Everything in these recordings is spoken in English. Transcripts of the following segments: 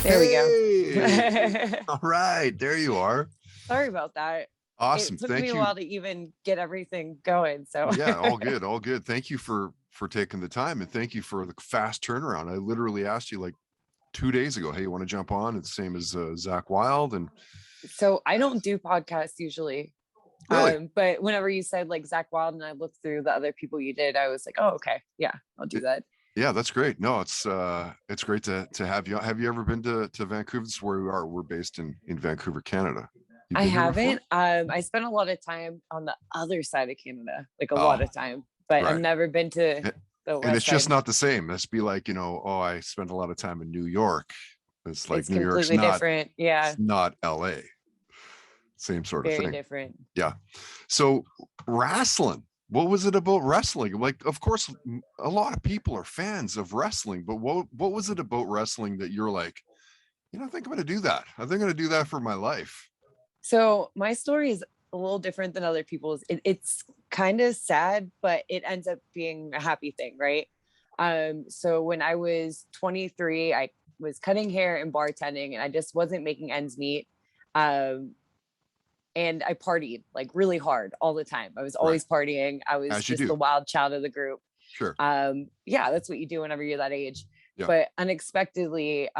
There we Hey, go. all right, there you are. Sorry about that. Awesome. It took me Thank a you. while to even get everything going. So Yeah, all good, all good. Thank you for taking the time, and thank you for the fast turnaround. I literally asked you like 2 days ago, hey, you want to jump on? It's the same as Zach Wild. And I don't do podcasts usually. really, But whenever you said like Zach Wild and I looked through the other people you did, I was like, oh, okay. Yeah, I'll do it, that. yeah, that's great. No, it's great to have you. Have you ever been to Vancouver? This is where we are. We're based in Vancouver, Canada. You've I been here before? haven't. I spent a lot of time on the other side of Canada, like a lot Oh, of time, but I've right. never been to A- the And west it's just side. not the same. Let's be like, oh, I spent a lot of time in New York. It's like It's New York's completely different. Yeah, not LA. Same sort of very thing. different. Yeah. So wrestling, what was it about wrestling? Like, of course, a lot of people are fans of wrestling, but what was it about wrestling that you're like, I think I'm going to do that. I think I'm going to do that for my life. So my story is a little different than other people's. It's kind of sad, but it ends up being a happy thing, right? So when I was 23, I was cutting hair and bartending, and I just wasn't making ends meet. Um, and I partied like really hard all the time. I was Right. always partying. I was As you just the do. wild child of the group. Sure. Yeah, that's what you do whenever you're that age. Yeah. But unexpectedly,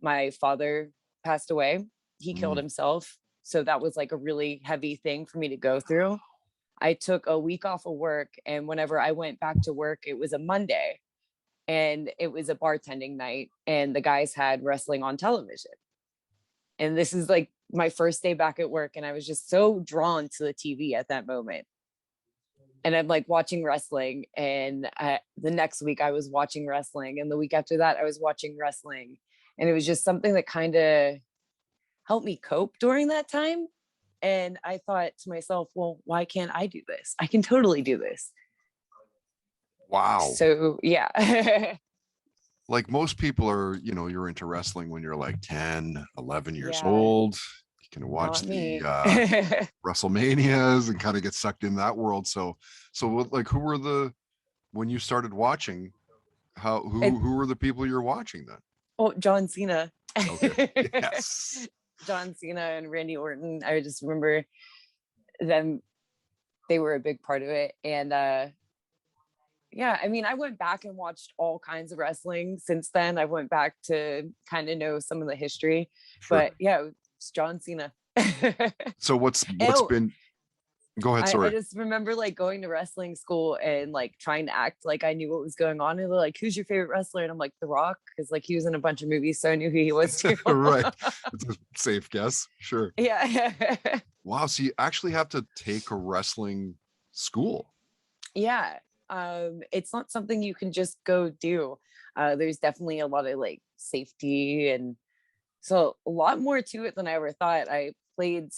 my father passed away. He killed himself. So that was like a really heavy thing for me to go through. I took a week off of work, and whenever I went back to work, it was a Monday and it was a bartending night, and the guys had wrestling on television. And this is like my first day back at work, and I was just so drawn to the TV at that moment. And I'm like watching wrestling, and the next week I was watching wrestling, and the week after that I was watching wrestling, and it was just something that kind of helped me cope during that time. And I thought to myself, well, why can't I do this? I can totally do this. Wow. So yeah. Like most people are, you're into wrestling when you're like 10, 11 years Yeah, old. You can watch not the me. WrestleManias and kind of get sucked in that world. So like who were when you started watching, it, who were the people you're watching then? oh, John Cena. Okay. Yes. John Cena and Randy Orton. I just remember them. They were a big part of it. And yeah, I mean, I went back and watched all kinds of wrestling since then. I went back to kind of know some of the history, Sure. but yeah, it's John Cena. So what's Oh, been go ahead, I sorry. just remember like going to wrestling school and like trying to act like I knew what was going on. And they're like, who's your favorite wrestler? And I'm like, The Rock, because like he was in a bunch of movies, so I knew who he was too. Right. It's a safe guess. Sure. Yeah. Wow. So you actually have to take a wrestling school. Yeah. It's not something you can just go do. There's definitely a lot of like safety, and so a lot more to it than I ever thought. I played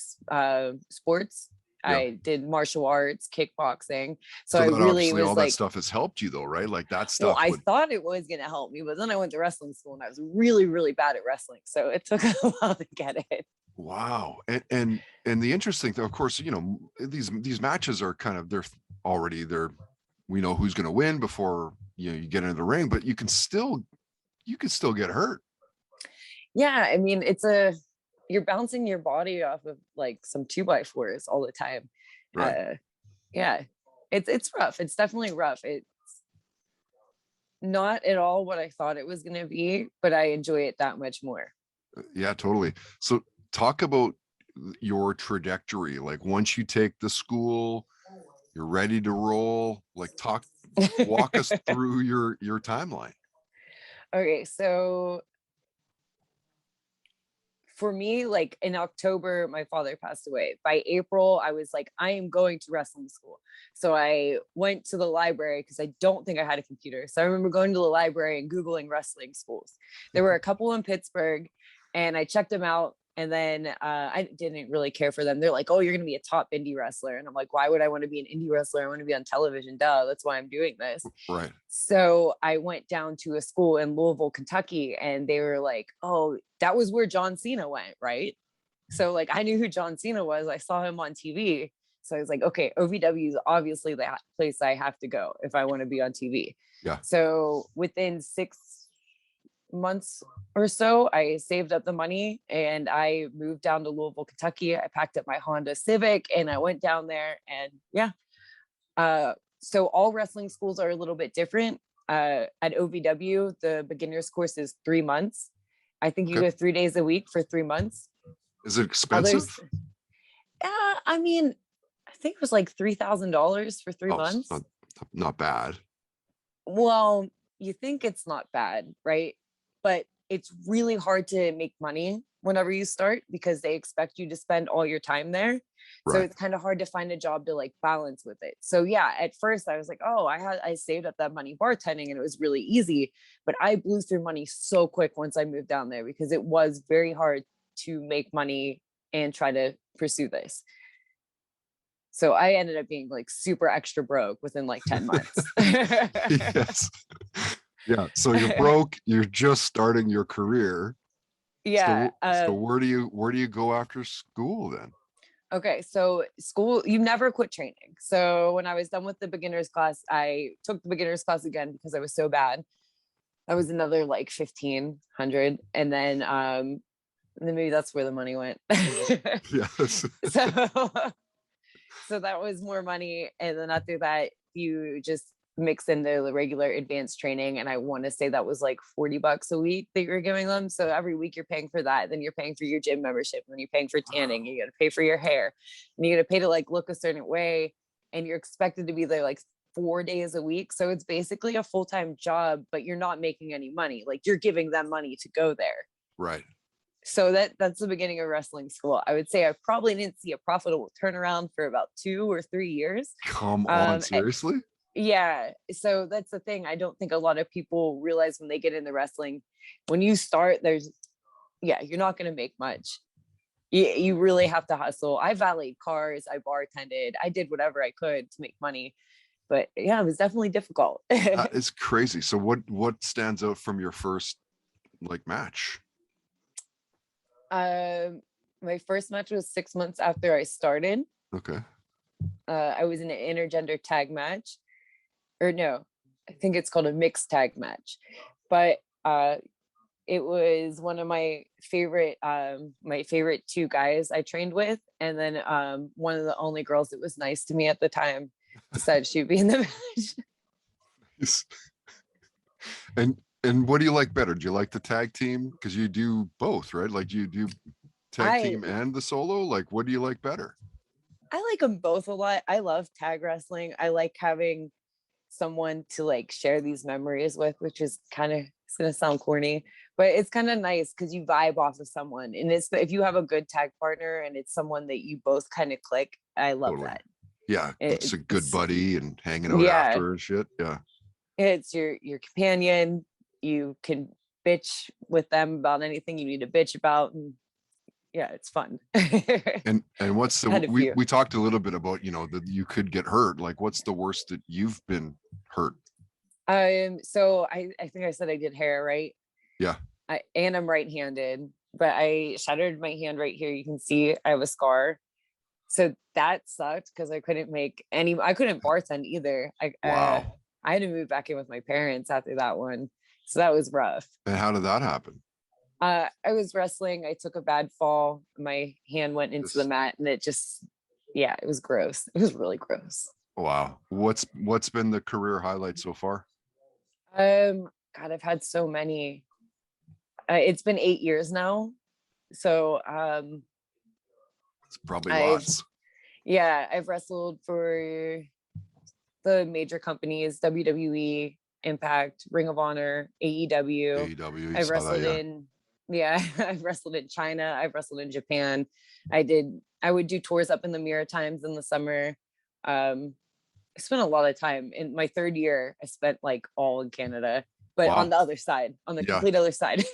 sports. Yeah. I did martial arts, kickboxing. So So I that really obviously was all that like, stuff has helped you though, right? Like that well, stuff I would thought it was going to help me, but then I went to wrestling school and I was really, really bad at wrestling. So it took a while to get it. wow. And the interesting thing, of course, these matches are kind of they're we know who's gonna win before you get into the ring, but you can still get hurt. Yeah. I mean, you're bouncing your body off of like some 2x4s all the time. Right. Yeah, it's rough. It's definitely rough. It's not at all what I thought it was going to be, but I enjoy it that much more. Yeah, totally. So talk about your trajectory. Like once you take the school, you're ready to roll. Like walk us through your timeline. Okay, so for me, like in October, my father passed away. By April, I was like, I am going to wrestling school. So I went to the library because I don't think I had a computer. So I remember going to the library and Googling wrestling schools. There were a couple in Pittsburgh, and I checked them out. And then I didn't really care for them. They're like, oh, you're going to be a top indie wrestler. And I'm like, why would I want to be an indie wrestler? I want to be on television. Duh, that's why I'm doing this. Right. So I went down to a school in Louisville, Kentucky, and they were like, oh, that was where John Cena went, right? So like I knew who John Cena was. I saw him on TV. So I was like, okay, OVW is obviously the place I have to go if I want to be on TV. Yeah. So within months or so, I saved up the money and I moved down to Louisville, Kentucky. I packed up my Honda Civic and I went down there, and yeah. So all wrestling schools are a little bit different. At OVW, the beginner's course is 3 months. I think you Okay. go 3 days a week for 3 months. Is it expensive? Others, I mean, I think it was like $3,000 for 3 months. Not bad. Well, you think it's not bad, right? But it's really hard to make money whenever you start because they expect you to spend all your time there. So Right. it's kind of hard to find a job to like balance with it. So yeah, at first I was like, oh, I saved up that money bartending and it was really easy. But I blew through money so quick once I moved down there because it was very hard to make money and try to pursue this. So I ended up being like super extra broke within like 10 months. Yes. Yeah. So you're broke. You're just starting your career. Yeah. So where do you go after school then? Okay. So school, you never quit training. So when I was done with the beginner's class, I took the beginner's class again because I was so bad. That was another like 1,500. And then maybe that's where the money went. Yes. So that was more money. And then after that, you just mix in the regular advanced training. And I want to say that was like $40 a week that you're giving them. So every week you're paying for that. Then you're paying for your gym membership. And then you're paying for tanning. You got to pay for your hair. And you got to pay to like look a certain way. And you're expected to be there like 4 days a week. So it's basically a full-time job, but you're not making any money. Like you're giving them money to go there. Right. So that's the beginning of wrestling school. I would say I probably didn't see a profitable turnaround for about 2 or 3 years. Come on, seriously? Yeah. So that's the thing. I don't think a lot of people realize when they get into wrestling, when you start, you're not going to make much. You really have to hustle. I valeted cars. I bartended. I did whatever I could to make money. But yeah, it was definitely difficult. That is crazy. So what stands out from your first like match? My first match was 6 months after I started. Okay. I was in an intergender tag match, or no, I think it's called a mixed tag match. But it was one of my favorite two guys I trained with, and then one of the only girls that was nice to me at the time decided she'd be in the match. Yes. And what do you like better? Do you like the tag team? Because you do both, right? Like you do tag team and the solo. Like, what do you like better? I like them both a lot. I love tag wrestling. I like having someone to like share these memories with, which is it's gonna sound corny, but it's kind of nice because you vibe off of someone. And if you have a good tag partner and it's someone that you both kind of click, I love that. Yeah, it's a good buddy and hanging out after and shit. Yeah. It's your companion. You can bitch with them about anything you need to bitch about, and yeah, it's fun. and what's we talked a little bit about, that you could get hurt. Like, what's the worst that you've been hurt? So I think I said I did hair, right? Yeah. I'm right-handed, but I shattered my hand right here. You can see I have a scar. So that sucked because I couldn't bartend either. Wow. I had to move back in with my parents after that one. So that was rough. And how did that happen? I was wrestling. I took a bad fall. My hand went into the mat and it was gross. It was really gross. Wow. What's been the career highlight so far? God, I've had so many. It's been 8 years now. So it's probably lots. Yeah, I've wrestled for the major companies, WWE, Impact, Ring of Honor, AEW. I've wrestled I've wrestled in China. I've wrestled in Japan. I would do tours up in the Maritimes in the summer. I spent a lot of time in my third year. I spent like all in Canada, but on the other side, on the complete other side.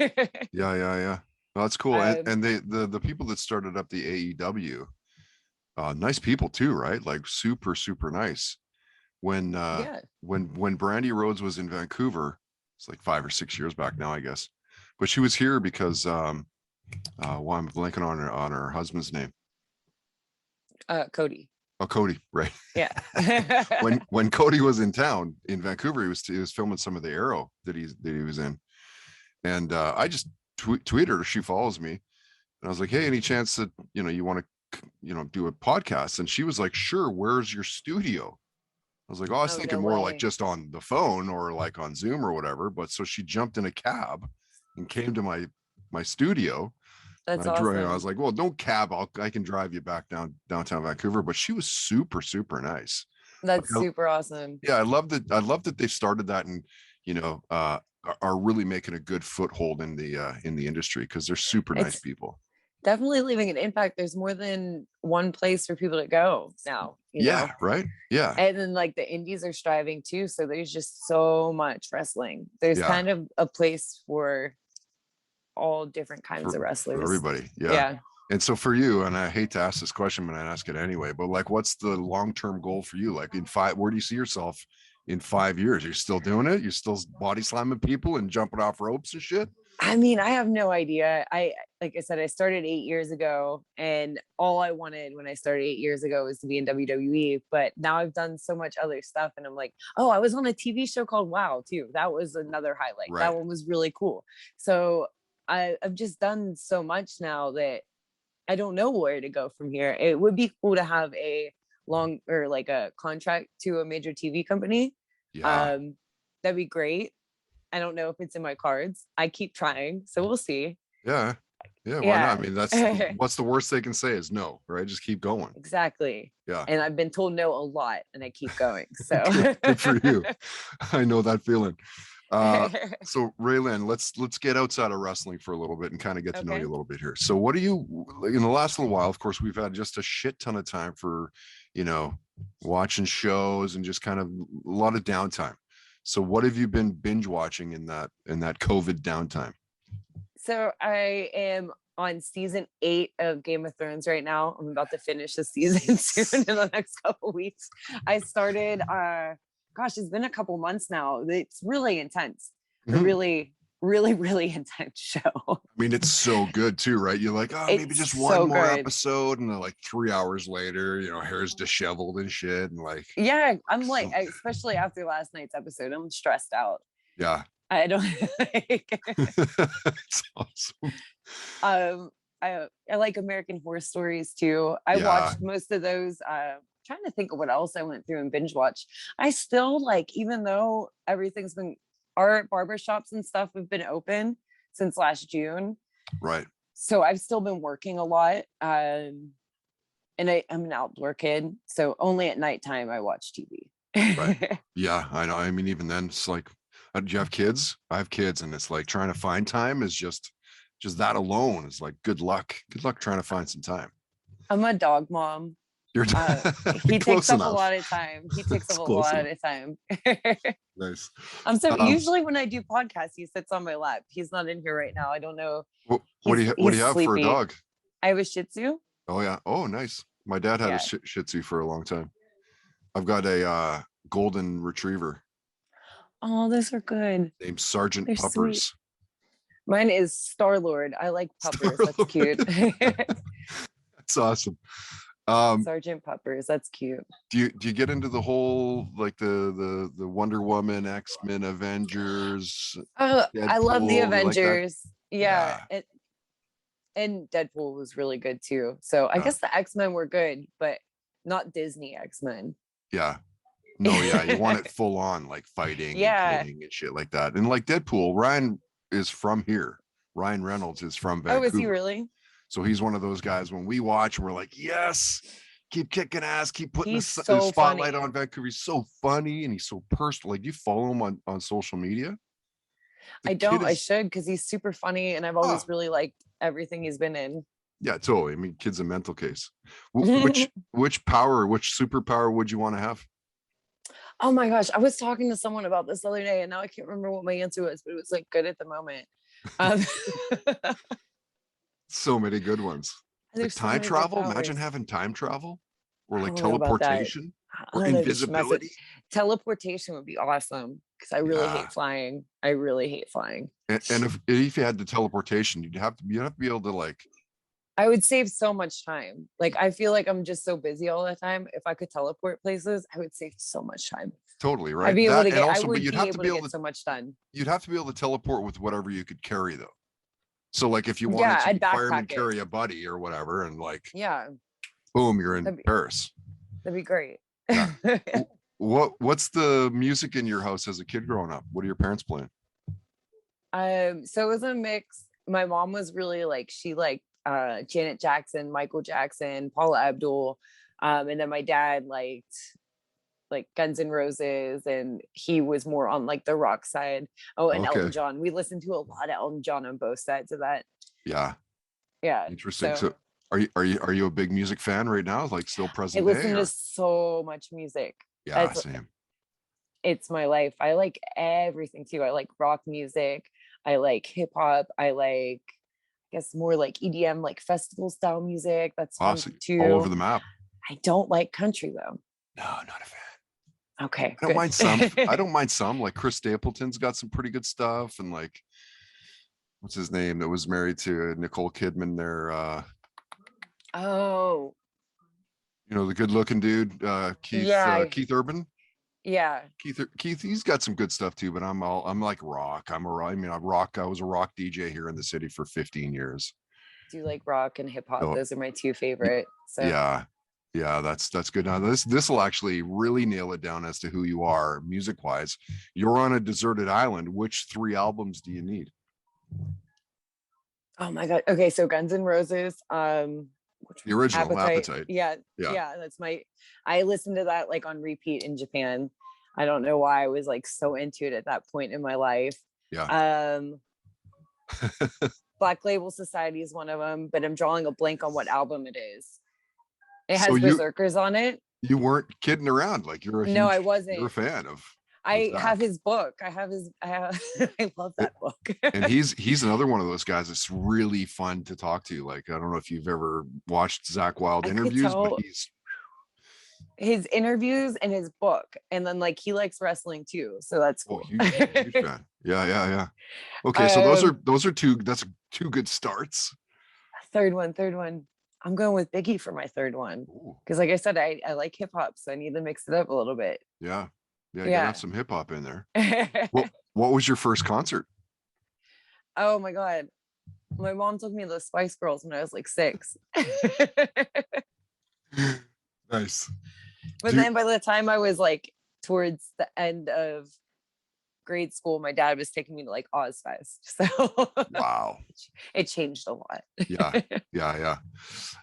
Yeah. Well, that's cool. And the people that started up the AEW, nice people too, right? Like super, super nice. When Brandy Rhodes was in Vancouver, it's like 5 or 6 years back now, I guess. But she was here because I'm blanking on her husband's name. Cody. Oh, Cody, right? Yeah. when Cody was in town in Vancouver, he was filming some of the Arrow that he was in, And I just tweeted her. She follows me, and I was like, hey, any chance that you want to do a podcast? And she was like, sure, where's your studio? I was like, oh, I was Oh, thinking no more like way. just on the phone or like on Zoom or whatever. But so she jumped in a cab and came to my studio. That's I was awesome. like, well, don't cab. I can drive you back downtown Vancouver. But she was super, super nice. That's Like, super awesome. yeah, I love that. I love that they started that, and are really making a good foothold in the industry because they're super nice It's people. definitely leaving an impact. There's more than one place for people to go now, Yeah, right. Yeah, And then like the indies are striving too. So there's just so much wrestling. There's yeah, kind of a place for all different kinds of for wrestlers. everybody. Yeah. Yeah. And so for you, and I hate to ask this question, but I ask it anyway. But like, what's the long-term goal for you? Like where do you see yourself in 5 years? You're still doing it? You're still body slamming people and jumping off ropes and shit? I mean, I have no idea. Like I said, I started 8 years ago, and all I wanted when I started 8 years ago was to be in WWE. But now I've done so much other stuff, and I'm like, oh, I was on a TV show called Wow too. That was another highlight. Right. That one was really cool. So I've just done so much now that I don't know where to go from here. It would be cool to have a long or like a contract to a major TV company. Yeah. Um, that'd be great. I don't know if it's in my cards. I keep trying, so we'll see. Yeah. Yeah. Why not? I Yeah, mean, what's the worst they can say is no, right? Just keep going. exactly. Yeah. And I've been told no a lot, and I keep going. So Good for you. I know that feeling. So Ray Lyn, let's get outside of wrestling for a little bit and kind of get to know okay. you a little bit here. So what do you, in the last little while, of course, we've had just a shit ton of time for, watching shows and just kind of a lot of downtime. So what have you been binge watching in that COVID downtime? So I am on season 8 of Game of Thrones right now. I'm about to finish the season soon in the next couple weeks. I started gosh, it's been a couple months now. It's really intense. A Mhm. really, really, really intense show. I mean, it's so good too, right? You're like, oh, maybe It's just one so more good. episode, and then like 3 hours later, hair's disheveled and shit, and like, Yeah, I'm like, especially after last night's episode, I'm stressed out. yeah, I don't like it's awesome. um I like American Horror Stories too. I Yeah, watched most of those. Trying to think of what else I went through and binge watch. I still like, even though everything's been, our barbershops and stuff have been open since last June. right. So I've still been working a lot. And I'm an outdoor kid. So only at nighttime I watch Right. TV. Yeah, I know. I mean, even then, it's like, do you have kids? I have kids, and it's like trying to find time is just that alone is like good luck. Good luck trying to find some time. I'm a dog mom. You're He takes close up a enough. lot of time. He takes It's up a close lot enough. of time. Nice. I'm so Um, usually when I do podcasts, he sits on my lap. He's not in here right now. I don't know. what do He's you have for a sleepy. dog? I have a Shih Tzu. Oh yeah. Oh, nice. My dad had a Yeah. Shih Tzu for a long time. I've got a golden retriever Oh, those are good. named Sergeant They're sweet. Puppers. Mine is Star Lord. I like puppers. That's cute. That's awesome. Sergeant Puppers. That's cute. Do you get into the whole like the Wonder Woman, X-Men, Avengers, I love the Deadpool? You like that? Avengers. Yeah. Yeah. And Deadpool was really good too. So I Yeah. guess the X-Men were good, but not Disney X-Men. Yeah. No, yeah. You want it full on, like fighting Yeah. and killing and shit like that. And like Deadpool, Ryan is from here. Ryan Reynolds is from Oh, is he Vancouver. really? So he's one of those guys when we watch, we're like, yes, keep kicking ass, keep putting the He's so spotlight funny. on Vancouver. He's so funny and he's so personal. Like, you follow him on social media? The I don't. kid I is- should, because he's super funny, and I've always really liked everything he's been in. Yeah, totally. I mean, kid's a mental case. Which superpower would you want to have? Oh my gosh, I was talking to someone about this the other day, and now I can't remember what my answer was, but it was like good at the moment. So many good ones. Like There's so time many good travel. Imagine powers. having time travel, or I like don't know about that. teleportation, or That'd be invisibility. Teleportation would be awesome, because I really Yeah. hate flying. I really hate flying. And if you had the teleportation, you'd have to be able to like I would save so much time. Like, I feel like I'm just so busy all the time. If I could teleport places, I would save so much time. Totally, I'd right? be able That to and get, I also, but would be able to get so much done. you'd have to be able to teleport with whatever you could carry though. So like if you wanted Yeah, to I'd fireman backpack it. carry a buddy or whatever, and like Yeah, boom, you're in that'd be, Paris. that'd be great. Yeah. What's the music in your house as a kid growing up? What are your parents playing? So it was a mix. My mom was really like, she liked Janet Jackson, Michael Jackson, Paula Abdul. And then my dad liked like Guns N' Roses, and he was more on like the rock side. Oh, and Okay. Elton John. We listened to a lot of Elton John on both sides of that. Yeah. Yeah. Interesting. So are you a big music fan right now? Like still I present day? listen to so much music. Yeah, same. It's my life. I like everything too. I like rock music. I like hip hop. I like, I guess, more like EDM, like festival style music. That's fun Awesome. too. All over the map. I don't like country though. No, not a fan. Okay. I don't mind some. I don't mind some. Like Chris Stapleton's got some pretty good stuff, and like what's his name that was married to Nicole Kidman there? Oh. You know, the good looking dude, Keith Keith Urban. Yeah. Keith, he's got some good stuff too, but I'm like rock. I was a rock DJ here in the city for 15 years. Do you like rock and hip hop? Those are my two favorite. So yeah, that's good. Now this will actually really nail it down as to who you are music wise. You're on a deserted island. Which 3 albums do you need? Oh my god. Okay, so Guns N' Roses, the original Appetite. Yeah, that's I listened to that like on repeat in Japan. I don't know why. I was like so into it at that point in my life. Yeah. Black Label Society is one of them, but I'm drawing a blank on what album it is. It has Berserkers on it. You weren't kidding around. Like I wasn't. You're a fan of. I have his book. I love that book. And he's another one of those guys that's really fun to talk to. Like, I don't know if you've ever watched Zach Wilde interviews, but his interviews and his book. And then like he likes wrestling too. So that's cool. Huge fan. Yeah. Okay, so those are two good starts. Third one. I'm going with Biggie for my third one. Because like I said, I like hip hop, so I need to mix it up a little bit. Yeah. You gotta have some hip hop in there. What was your first concert? Oh my god. My mom took me to the Spice Girls when I was like 6. Nice. But then by the time I was like towards the end of grade school, my dad was taking me to like Ozfest. So wow. It changed a lot. Yeah.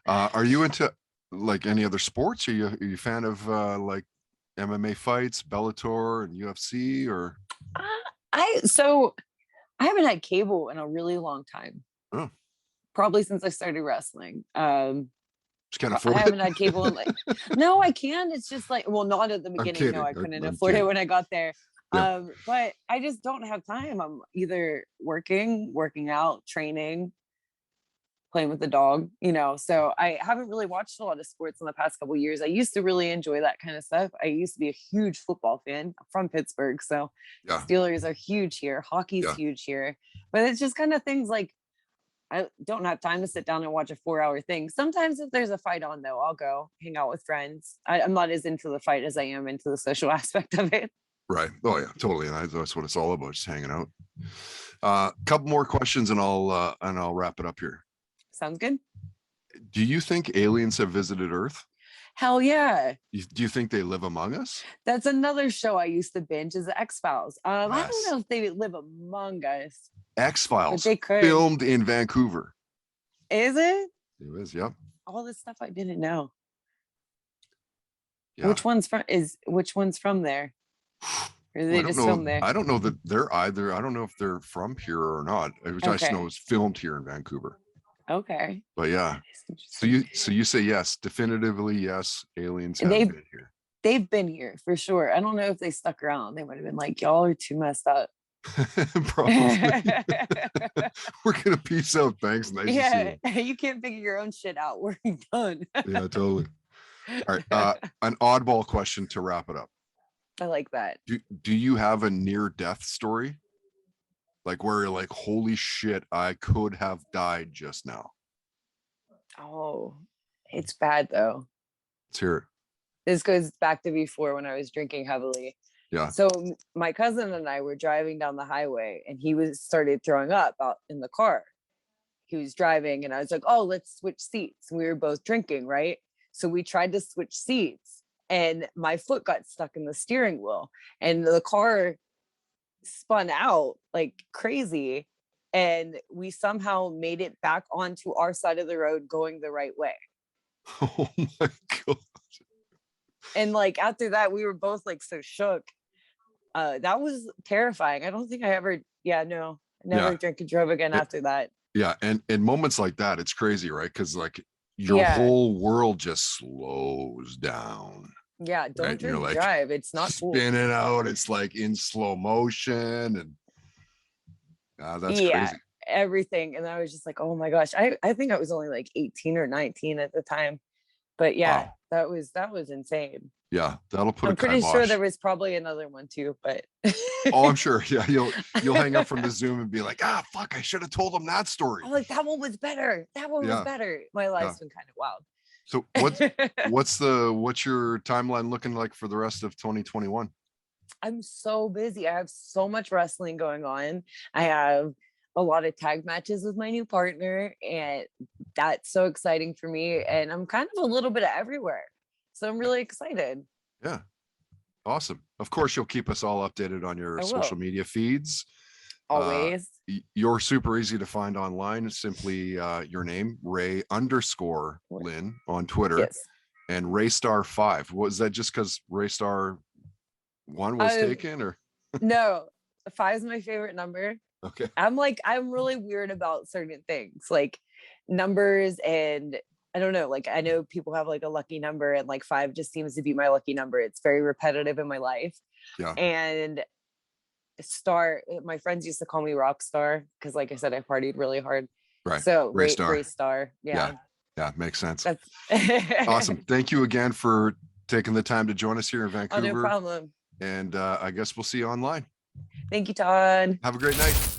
Are you into like any other sports? Are you a fan of like MMA fights, Bellator and UFC, or? I haven't had cable in a really long time. Oh. Probably since I started wrestling. Just can't afford I haven't had cable in like no, I can. It's just like, well, not at the beginning. No, I couldn't afford it when I got there. Yeah. But I just don't have time. I'm either working out, training, playing with the dog, so I haven't really watched a lot of sports in the past couple of years. I used to really enjoy that kind of stuff. I used to be a huge football fan. I'm from Pittsburgh, so Steelers are huge here. Hockey's huge here, but it's just kind of things like I don't have time to sit down and watch a 4-hour thing. Sometimes if there's a fight on though, I'll go hang out with friends. I'm not as into the fight as I am into the social aspect of it. Right. Oh yeah, totally. And that's what it's all about, just hanging out. Couple more questions and I'll wrap it up here. Sounds good. Do you think aliens have visited Earth? Hell yeah. Do you think they live among us? That's another show I used to binge, is the X-Files. I don't know if they live among us. X-Files filmed in Vancouver. Is it? It is, yep. All this stuff I didn't know. Yeah. Which one's from there? Or are they just filmed there? I don't know that they're either. I don't know if they're from here or not. I just know it's filmed here in Vancouver. Okay. But yeah. So you say yes, definitively yes, aliens have been here. They've been here for sure. I don't know if they stuck around. They might have been like, y'all are too messed up. Probably. We're gonna peace out. Thanks. Nice to see you. You can't figure your own shit out. We're done. Yeah, totally. All right. An oddball question to wrap it up. I like that. Do you have a near-death story? Like where you're like, holy shit, I could have died just now. Oh, it's bad though. Let's hear it. This goes back to before when I was drinking heavily. Yeah. So my cousin and I were driving down the highway, and he was started throwing up out in the car. He was driving, and I was like, "Oh, let's switch seats." And we were both drinking, right? So we tried to switch seats, and my foot got stuck in the steering wheel, and the car spun out like crazy, and we somehow made it back onto our side of the road going the right way. Oh my God. And like after that, we were both like so shook. That was terrifying. I don't think I ever, yeah, no, I never Yeah. drank and drove again after that. Yeah. And in moments like that, it's crazy, right? Because like your Yeah. whole world just slows down. Yeah, don't Right? drink You're like drive. It's not cool. spinning out. It's like in slow motion, and that's crazy. Everything. And I was just like, oh my gosh. I think I was only like 18 or 19 at the time. But yeah, Wow. that was insane. Yeah, that'll put I'm a pretty sure kibosh. there was probably another one too, but Oh, I'm sure. Yeah, you'll hang up from the Zoom and be like, fuck, I should have told them that story. I'm like, that one was better. That one was Yeah. better. My life's been kind of wild. So what's your timeline looking like for the rest of 2021? I'm so busy. I have so much wrestling going on. I have a lot of tag matches with my new partner, and that's so exciting for me. And I'm kind of a little bit of everywhere. So I'm really excited. Yeah. Awesome. Of course, you'll keep us all updated on your social media feeds. Always. You're super easy to find online. Simply your name, Ray_Lyn on Twitter. Yes. And Raystar5. Was that just because Raystar 1 was taken, or? No, 5 is my favorite number. Okay. I'm really weird about certain things, like numbers, and I don't know, like I know people have like a lucky number, and like 5 just seems to be my lucky number. It's very repetitive in my life. Yeah. And star, my friends used to call me rock star because like I said, I partied really hard. Right. So Raystar. Yeah. Yeah, makes sense. That's awesome. Thank you again for taking the time to join us here in Vancouver. Oh, no problem. And I guess we'll see you online. Thank you, Todd. Have a great night.